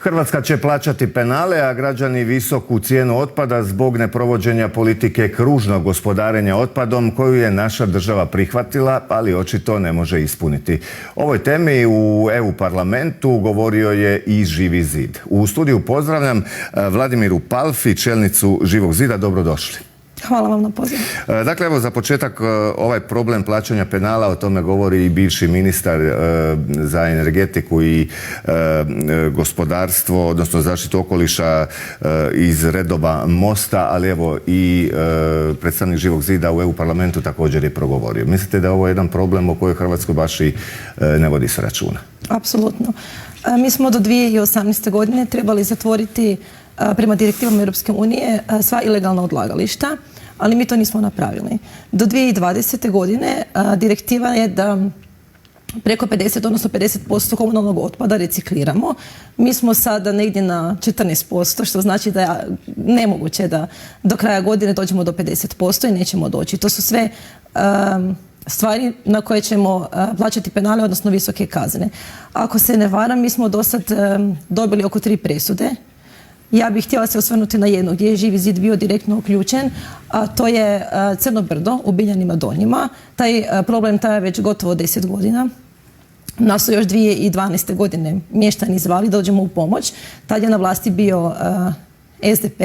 Hrvatska će plaćati penale, a građani visoku cijenu otpada zbog neprovođenja politike kružnog gospodarenja otpadom koju je naša država prihvatila, ali očito ne može ispuniti. O ovoj temi u EU parlamentu govorio je i Živi zid. U studiju pozdravljam Vladimiru Palfi, čelnicu Živog zida. Dobrodošli. Hvala vam na pozivu. Dakle, evo za početak ovaj problem plaćanja penala, o tome govori i bivši ministar za energetiku i gospodarstvo, odnosno zaštitu okoliša iz redova Mosta, ali evo i predstavnik Živog zida u EU parlamentu također je progovorio. Mislite da je ovo jedan problem o kojoj Hrvatskoj baš i ne vodi se računa? Apsolutno. Mi smo do 2018. godine trebali zatvoriti prema direktivama Europske unije sva ilegalna odlagališta, ali mi to nismo napravili. Do 2020. godine direktiva je da preko 50, odnosno 50% komunalnog otpada recikliramo. Mi smo sada negdje na 14%, što znači da je nemoguće da do kraja godine dođemo do 50% i nećemo doći. To su sve stvari na koje ćemo plaćati penale, odnosno visoke kazne. Ako se ne varam, mi smo do sad dobili oko 3 presude. Ja bih htjela se osvrnuti na jednu gdje je Živi zid bio direktno uključen, a to je Crno brdo u Biljanima Donjima. Taj problem traje već gotovo 10 godina. Nas su još 2012. godine mještani zvali da dođemo u pomoć. Tad je na vlasti bio SDP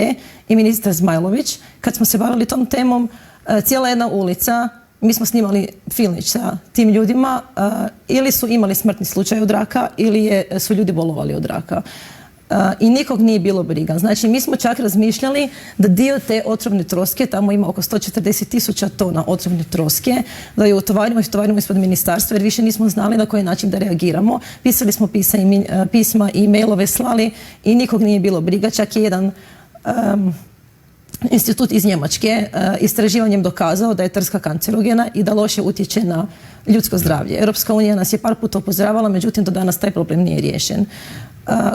i ministar Zmajlović. Kad smo se bavili tom temom, cijela jedna ulica, mi smo snimali filmić sa tim ljudima, ili su imali smrtni slučaj od raka ili su ljudi bolovali od raka. I nikog nije bilo briga. Znači, mi smo čak razmišljali da dio te otrovne troske, tamo ima oko 140.000 tona otrovne troske, da je utovarimo ispod ministarstva, jer više nismo znali na koji način da reagiramo. Pisali smo pisma i mailove slali i nikog nije bilo briga. Čak je jedan institut iz Njemačke istraživanjem dokazao da je trska kancerogena i da loše utječe na ljudsko zdravlje. Europska unija nas je par puta upozoravala, međutim do danas taj problem nije riješen.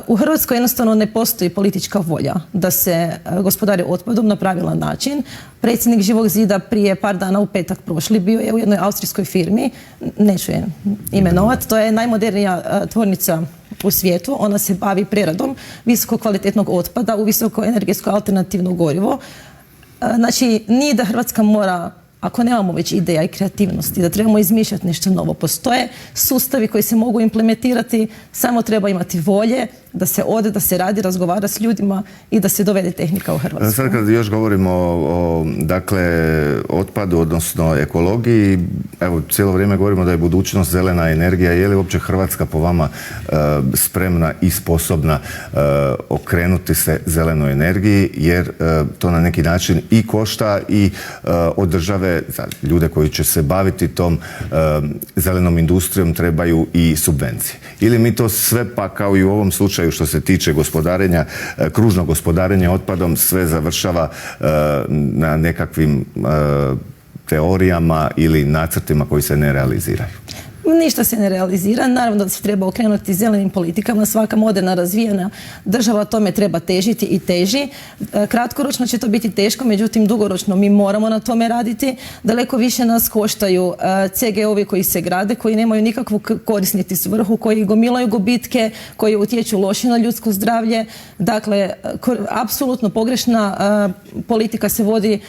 U Hrvatskoj jednostavno ne postoji politička volja da se gospodari otpadom na pravilan način. Predsjednik Živog zida prije par dana u petak prošli bio je u jednoj austrijskoj firmi, neću je imenovati, to je najmodernija tvornica u svijetu. Ona se bavi preradom visoko kvalitetnog otpada u visoko energetsko alternativno gorivo. Znači, nije da Hrvatska mora, ako nemamo već ideja i kreativnosti, da trebamo izmišljati nešto novo. Postoje sustavi koji se mogu implementirati, samo treba imati volje da se ode, da se radi, razgovara s ljudima i da se dovede tehnika u Hrvatsku. Sad kad još govorimo o otpadu, odnosno ekologiji, evo cijelo vrijeme govorimo da je budućnost zelena energija. Je li uopće Hrvatska po vama spremna i sposobna okrenuti se zelenoj energiji, jer to na neki način i košta i od države, za ljude koji će se baviti tom zelenom industrijom trebaju i subvencije. Ili mi to sve, pa kao i u ovom slučaju što se tiče gospodarenja, kružnog gospodarenja otpadom, sve završava na nekakvim teorijama ili nacrtima koji se ne realiziraju? Ništa se ne realizira. Naravno da se treba okrenuti zelenim politikama. Svaka moderna razvijena država tome treba težiti i teži. Kratkoročno će to biti teško, međutim dugoročno mi moramo na tome raditi. Daleko više nas koštaju CG-ovi koji se grade, koji nemaju nikakvu korist niti svrhu, koji gomilaju gubitke, koji utječu loše na ljudsko zdravlje. Dakle, apsolutno pogrešna politika se vodi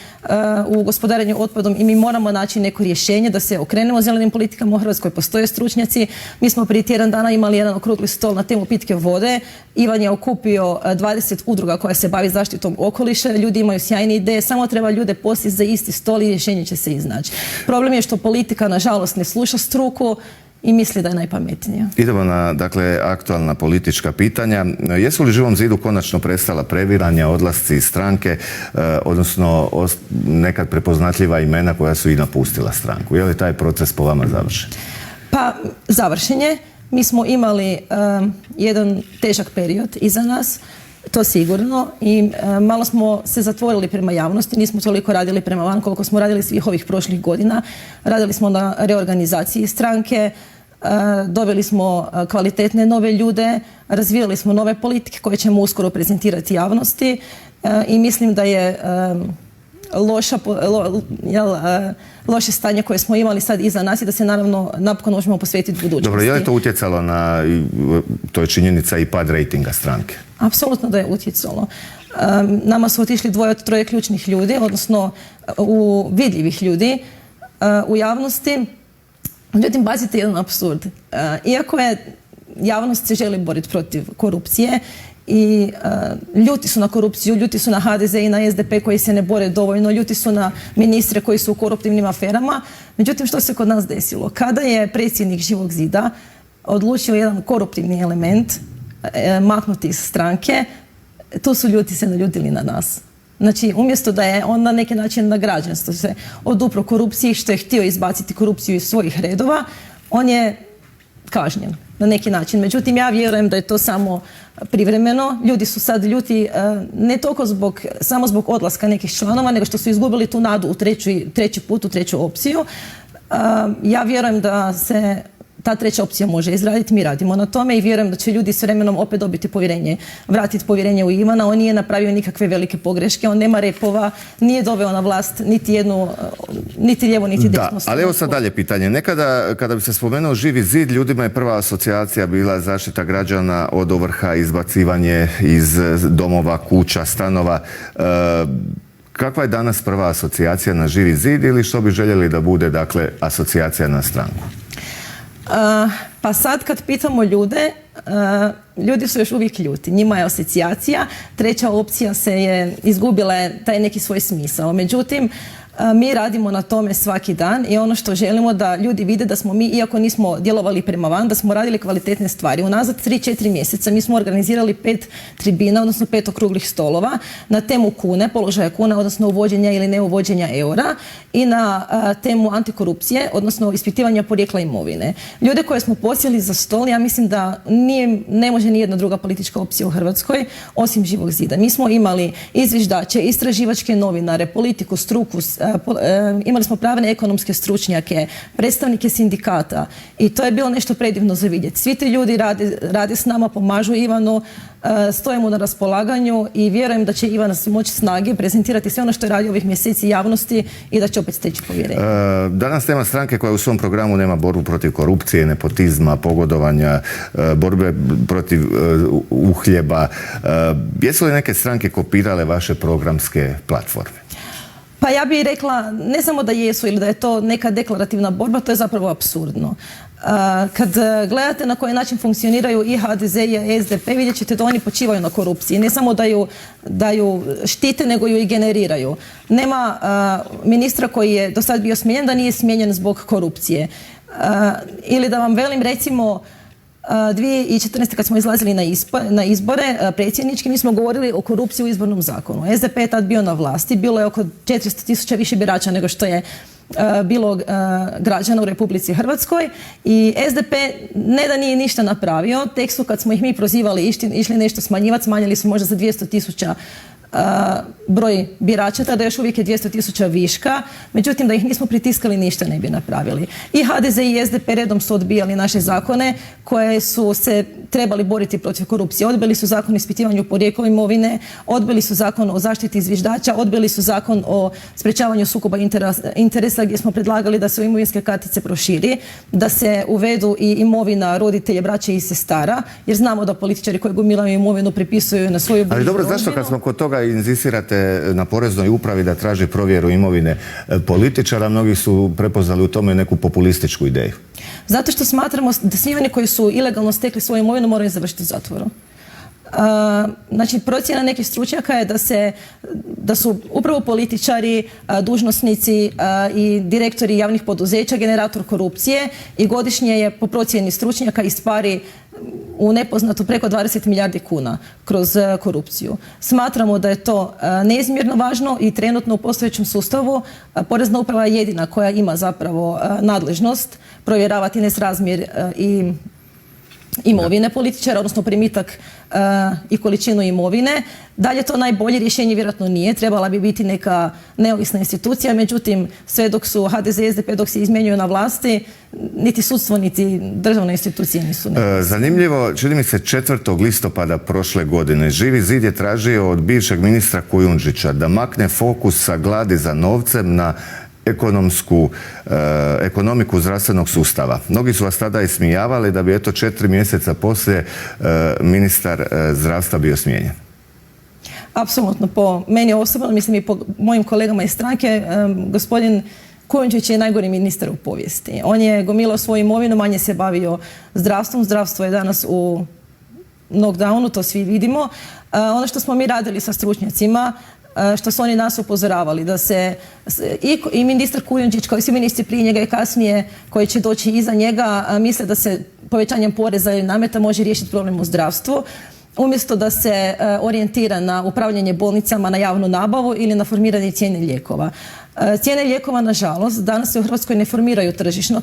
u gospodarenju otpadom i mi moramo naći neko rješenje da se okrenemo zelenim politikama u Hrvatskoj. Postoje stručnjaci. Mi smo prije tjedan dana imali jedan okrugli stol na temu pitke vode. Ivan je okupio 20 udruga koja se bavi zaštitom okoliša. Ljudi imaju sjajne ideje, samo treba ljude postići za isti stol i rješenje će se iznaći. Problem je što politika, nažalost, ne sluša struku i misli da je najpametnija. Idemo na, dakle, aktualna politička pitanja. Jesu li Živom zidu konačno prestala previranja, odlasci iz stranke, odnosno nekad prepoznatljiva imena koja su i napustila stranku? Je li taj proces po vama završen? Pa, završen je. Mi smo imali jedan težak period iza nas, to sigurno, i malo smo se zatvorili prema javnosti, nismo toliko radili prema van koliko smo radili svih ovih prošlih godina. Radili smo na reorganizaciji stranke, doveli smo kvalitetne nove ljude, razvijali smo nove politike koje ćemo uskoro prezentirati javnosti i mislim da je loše stanje koje smo imali sad iza nas i da se naravno napokon možemo posvetiti budućnosti. Dobro, je li to utjecalo na, to je činjenica, i pad rejtinga stranke? Apsolutno da je utjecalo. Nama su otišli 2 od 3 ključnih ljudi, odnosno vidljivih ljudi u javnosti. Međutim, bazite jedan apsurd. Iako je javnost se želi boriti protiv korupcije i ljuti su na korupciju, ljuti su na HDZ i na SDP koji se ne bore dovoljno, ljuti su na ministre koji su u koruptivnim aferama. Međutim, što se kod nas desilo? Kada je predsjednik Živog zida odlučio jedan koruptivni element maknuti iz stranke, tu su ljudi se naljutili na nas. Znači, umjesto da je on na neki način nagrađen, što se odupro korupciji, što je htio izbaciti korupciju iz svojih redova, on je kažnjen na neki način. Međutim, ja vjerujem da je to samo privremeno. Ljudi su sad ljuti ne toliko samo zbog odlaska nekih članova, nego što su izgubili tu nadu u treći put, u treću opciju. Ja vjerujem da se ta treća opcija može izraditi, mi radimo na tome i vjerujem da će ljudi s vremenom opet dobiti povjerenje, vratiti povjerenje u Ivana. On nije napravio nikakve velike pogreške, on nema repova, nije doveo na vlast niti jednu, niti lijevo, niti desno. Da, ali evo sad dalje pitanje. Nekada kada bi se spomenuo Živi zid, ljudima je prva asocijacija bila zaštita građana od ovrha, izbacivanje iz domova, kuća, stanova. Kakva je danas prva asocijacija na Živi zid ili što bi željeli da bude, dakle, asocijacija na stranku? Pa sad kad pitamo ljude, ljudi su još uvijek ljuti. Njima je asocijacija, treća opcija se je izgubila taj neki svoj smisao. Međutim, mi radimo na tome svaki dan i ono što želimo da ljudi vide da smo mi, iako nismo djelovali prema van, da smo radili kvalitetne stvari. Unazad 3-4 mjeseca mi smo organizirali 5 tribina, odnosno 5 okruglih stolova na temu kune, položaja kune, odnosno uvođenja ili neuvođenja eura i na temu antikorupcije, odnosno ispitivanja porijekla imovine. Ljude koje smo posjeli za stol, ja mislim da ne može ni jedna druga politička opcija u Hrvatskoj osim Živog zida. Mi smo imali izviždače, istraživačke novinare, politiku, struku, imali smo pravne ekonomske stručnjake, predstavnike sindikata i to je bilo nešto predivno za vidjeti. Svi ti ljudi rade s nama, pomažu Ivanu, stojimo na raspolaganju i vjerujem da će Ivan moći snage prezentirati sve ono što je radio ovih mjeseci javnosti i da će opet steći povjerenje. Danas nema stranke koja u svom programu nema borbu protiv korupcije, nepotizma, pogodovanja, borbe protiv uhljeba. Jesu li neke stranke kopirale vaše programske platforme? Pa ja bih rekla, ne samo da jesu ili da je to neka deklarativna borba, to je zapravo apsurdno. Kad gledate na koji način funkcioniraju i HDZ i SDP, vidjet ćete da oni počivaju na korupciji. Ne samo da ju štite, nego ju i generiraju. Nema ministra koji je do sad bio smijenjen da nije smijenjen zbog korupcije. Ili da vam velim, recimo, 2014. kad smo izlazili na izbore predsjednički, mi smo govorili o korupciji u izbornom zakonu. SDP je tad bio na vlasti, bilo je oko 400.000 više birača nego što je bilo građana u Republici Hrvatskoj i SDP ne da nije ništa napravio, tek su kad smo ih mi prozivali išli nešto smanjivati, smanjili su možda za 200.000 broj birača, tada još uvijek je 200.000 viška, međutim da ih nismo pritiskali ništa ne bi napravili. I HDZ i SDP redom su odbijali naše zakone koje su se trebali boriti protiv korupcije. Odbili su zakon o ispitivanju porijekla imovine, odbili su zakon o zaštiti zviždača, odbili su zakon o sprečavanju sukoba interesa gdje smo predlagali da se imovinske kartice proširi, da se uvedu i imovina roditelja, braće i sestara, jer znamo da političari koji gomilaju imovinu pripisuju na svoju bližnju. Ali dobro, zašto kad smo kod toga inzistirate na poreznoj upravi da traži provjeru imovine političara, mnogi su prepoznali u tome neku populističku ideju? Zato što smatramo da svi oni koji su ilegalno stekli svoju imovinu moraju završiti u zatvoru. Znači, procjena nekih stručnjaka je da su upravo političari, dužnosnici i direktori javnih poduzeća generator korupcije i godišnje je po procjeni stručnjaka ispari u nepoznatu preko 20 milijardi kuna kroz korupciju. Smatramo da je to neizmjerno važno i trenutno u postojećem sustavu Porezna uprava je jedina koja ima zapravo nadležnost provjeravati nesrazmjer i imovine političara, odnosno primitak i količinu imovine. Dalje to najbolje rješenje vjerojatno nije, trebala bi biti neka neovisna institucija, međutim sve dok su HDZ i SDP dok se izmjenjuju na vlasti, niti sudstvo, niti državne institucije nisu neovisne. Zanimljivo, čini mi se 4. listopada prošle godine Živi zid je tražio od bivšeg ministra Kujundžića da makne fokus sa gladi za novcem na ekonomiku zdravstvenog sustava. Mnogi su vas tada ismijavali da bi 4 mjeseca poslije ministar zdravstva bio smijenjen. Apsolutno, po meni osobno, mislim i po mojim kolegama iz stranke, gospodin Kujundžić je najgori ministar u povijesti. On je gomilao svoju imovinu, manje se bavio zdravstvom. Zdravstvo je danas u knockdownu, to svi vidimo. Ono što smo mi radili sa stručnjacima, što su oni nas upozoravali, da se i ministar Kujundžić, kao i svi ministri prije njega i kasnije koji će doći iza njega, misle da se povećanjem poreza ili nameta može riješiti problem u zdravstvu, umjesto da se orijentira na upravljanje bolnicama, na javnu nabavu ili na formiranje cijene lijekova. Cijene lijekova, nažalost, danas se u Hrvatskoj ne formiraju tržišno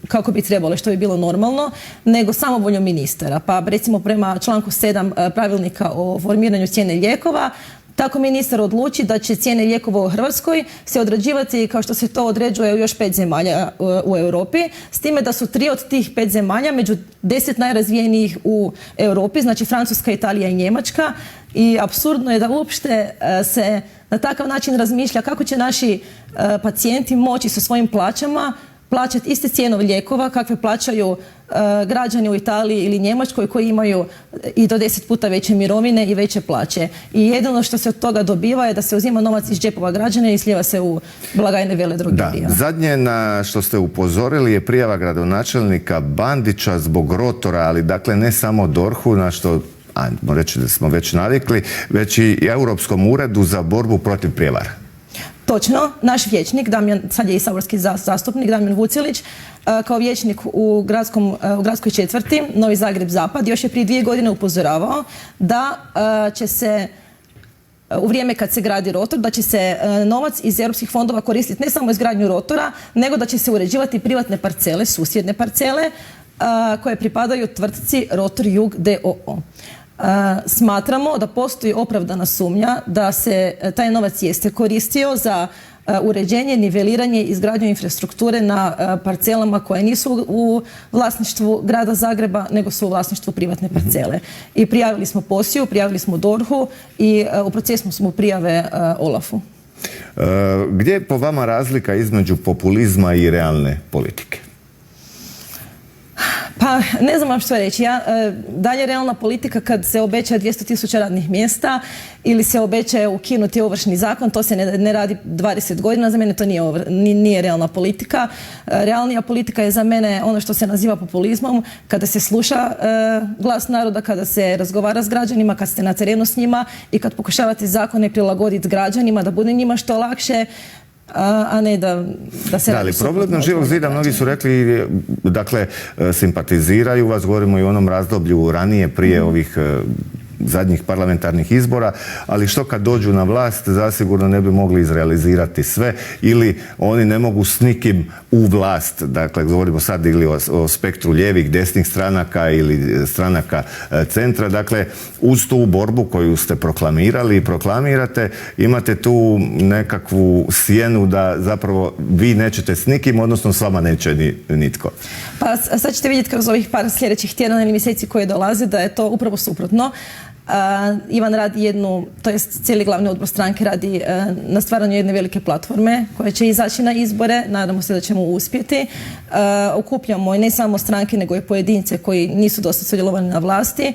kako bi trebalo, što bi bilo normalno, nego samovoljom ministara. Pa recimo prema članku 7 pravilnika o formiranju cijene lijekova, tako ministar odluči da će cijene lijekova u Hrvatskoj se određivati kao što se to određuje u još 5 zemalja u Europi, s time da su 3 od tih 5 zemalja među 10 najrazvijenijih u Europi, znači Francuska, Italija i Njemačka. I apsurdno je da uopšte se na takav način razmišlja kako će naši pacijenti moći sa svojim plaćama plaćati iste cijene lijekova kakve plaćaju građani u Italiji ili Njemačkoj koji imaju i do 10 puta veće mirovine i veće plaće. I jedino što se od toga dobiva je da se uzima novac iz džepova građana i slijeva se u blagajne veledrogerija. Da, zadnje na što ste upozorili je prijava gradonačelnika Bandića zbog rotora, ali dakle ne samo DORH-u, na što ajmo reći da smo već navikli, već i Europskom uredu za borbu protiv prijevara. Točno, naš vijećnik, sad je i saborski zastupnik, Damjan Vucelić, kao vijećnik u gradskoj četvrti Novi Zagreb Zapad, još je prije 2 godine upozoravao da će se u vrijeme kad se gradi rotor, da će se novac iz europskih fondova koristiti ne samo izgradnju rotora, nego da će se uređivati privatne parcele, susjedne parcele, koje pripadaju tvrtci Rotor Jug d.o.o. Smatramo da postoji opravdana sumnja da se taj novac jeste koristio za uređenje, niveliranje i izgradnju infrastrukture na parcelama koje nisu u vlasništvu grada Zagreba, nego su u vlasništvu privatne parcele. I prijavili smo posiju, prijavili smo DORH-u i u procesu smo prijave OLAF-u. Gdje je po vama razlika između populizma i realne politike? Pa ne znam vam što reći. Dalje realna politika kad se obeća 200.000 radnih mjesta ili se obećaje ukinuti Ovršni zakon, to se ne radi 20 godina. Za mene to nije realna politika. Realnija politika je za mene ono što se naziva populizmom, kada se sluša glas naroda, kada se razgovara s građanima, kad ste na terenu s njima i kad pokušavate zakone prilagoditi građanima, da bude njima što lakše, a ne da se... Da, ali problem Živog zida, mnogi su rekli, dakle, simpatiziraju vas, govorimo i o onom razdoblju ranije, prije ovih zadnjih parlamentarnih izbora, ali što kad dođu na vlast, zasigurno ne bi mogli izrealizirati sve ili oni ne mogu s nikim u vlast. Dakle, govorimo sad ili o spektru lijevih, desnih stranaka ili stranaka centra. Dakle, uz tu borbu koju ste proklamirali i proklamirate, imate tu nekakvu sjenu da zapravo vi nećete s nikim, odnosno s vama neće nitko. Pa sad ćete vidjeti kroz ovih par sljedećih tjedana ili mjeseci koje dolaze da je to upravo suprotno. Ivan radi cijeli glavni odbor stranke radi na stvaranju jedne velike platforme koja će izaći na izbore, nadamo se da ćemo uspjeti. Okupljamo i ne samo stranke nego i pojedince koji nisu dosta sudjelovali na vlasti,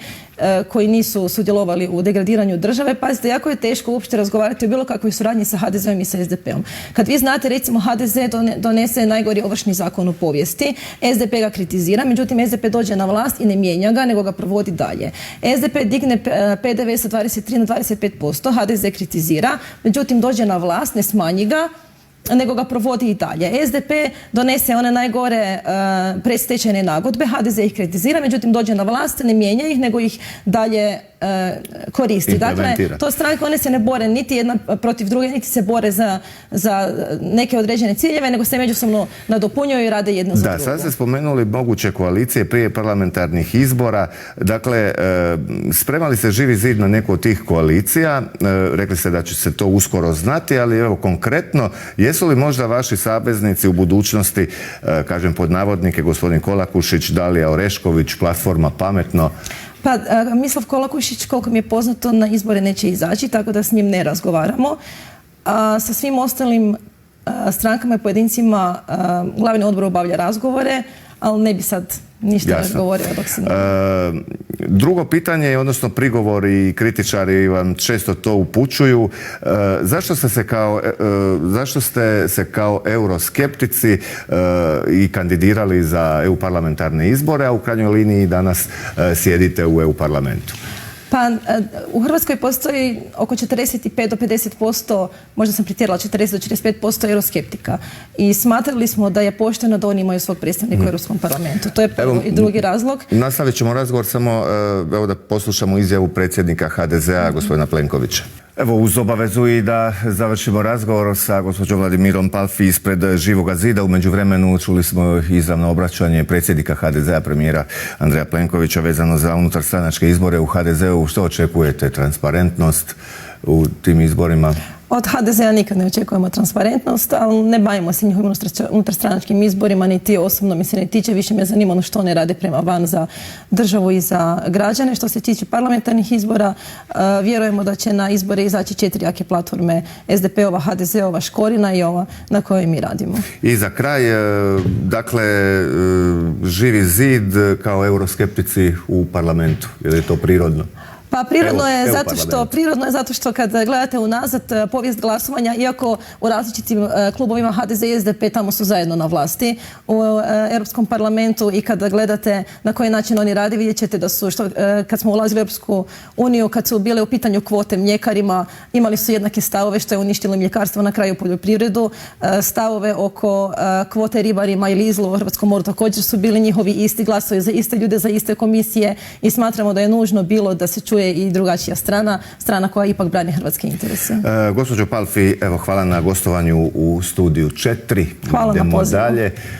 koji nisu sudjelovali u degradiranju države. Pazite, jako je teško uopšte razgovarati o bilo kakvoj suradnji sa HDZ-om i sa SDP-om. Kad vi znate, recimo, HDZ donese najgori Ovršni zakon u povijesti, SDP ga kritizira, međutim SDP dođe na vlast i ne mijenja ga, nego ga provodi dalje. SDP digne PDV sa 23 na 25%, HDZ kritizira, međutim dođe na vlast, ne smanji ga nego ga provodi i dalje. SDP donese one najgore predstečajne nagodbe, HDZ ih kritizira, međutim dođe na vlast, ne mijenja ih, nego ih dalje koristi. Dakle, to stranke, one se ne bore niti jedna protiv druge, niti se bore za neke određene ciljeve, nego se međusobno nadopunjuju i rade jedno za drugo. Da, sad ste spomenuli moguće koalicije prije parlamentarnih izbora. Dakle, spremali se Živi zid na neku od tih koalicija, rekli ste da će se to uskoro znati, ali evo konkretno, jesu li možda vaši saveznici u budućnosti, kažem pod navodnike, gospodin Kolakušić, Dalija Orešković, platforma Pametno? Pa, Mislav Kolakušić, koliko mi je poznato, na izbore neće izaći, tako da s njim ne razgovaramo. Sa svim ostalim strankama i pojedincima glavni odbor obavlja razgovore, ali ne bi sad ništa govorio dok se ne... Drugo pitanje, odnosno prigovori i kritičari vam često to upućuju. Zašto ste se kao euroskeptici i kandidirali za EU parlamentarne izbore, a u krajnjoj liniji danas sjedite u EU parlamentu? Pa u Hrvatskoj postoji oko 45 do 50%, možda sam pretjerala, 40 do 45% euroskeptika. I smatrali smo da je pošteno da oni imaju svog predstavnika u Europskom parlamentu. To je prvo. I drugi razlog. Nastavit ćemo razgovor, samo evo da poslušamo izjavu predsjednika HDZ-a, gospodina Plenkovića. Evo, uz obavezu i da završimo razgovor sa gospođom Vladimirom Palfi ispred Živoga zida. U međuvremenu čuli smo izravno obraćanje predsjednika HDZ-a, premijera Andreja Plenkovića, vezano za unutarstranačke izbore u HDZ-u. Što očekujete? Transparentnost u tim izborima? Od HDZ-a nikad ne očekujemo transparentnost, ali ne bavimo se njihovim unutarstranačkim izborima, niti osobno mi se ne tiče, više me zanima ono što one rade prema van za državu i za građane. Što se tiče parlamentarnih izbora, vjerujemo da će na izbore izaći 4 jake platforme: SDP-ova, HDZ-ova, Škorina i ova na kojoj mi radimo. I za kraj, dakle, Živi zid kao euroskeptici u parlamentu, je li to prirodno? Pa prirodno je zato što kad gledate unazad povijest glasovanja, iako u različitim klubovima HDZ i SDP tamo su zajedno na vlasti u Europskom parlamentu, i kada gledate na koji način oni rade, vidjet ćete da su, kad smo ulazili u Europsku uniju, kad su bile u pitanju kvote mljekarima, imali su jednake stavove, što je uništilo mljekarstvo, na kraju poljoprivredu. Stavove oko kvote ribarima ili izlova u Hrvatskom moru također su bili njihovi isti, glasovi za iste ljude, za iste komisije, i smatramo da je nužno bilo da se čuje i drugačija strana koja ipak brani hrvatske interese. Gospođo Palfi, evo, hvala na gostovanju u studiju 4. Hvala na pozivu. Idemo dalje.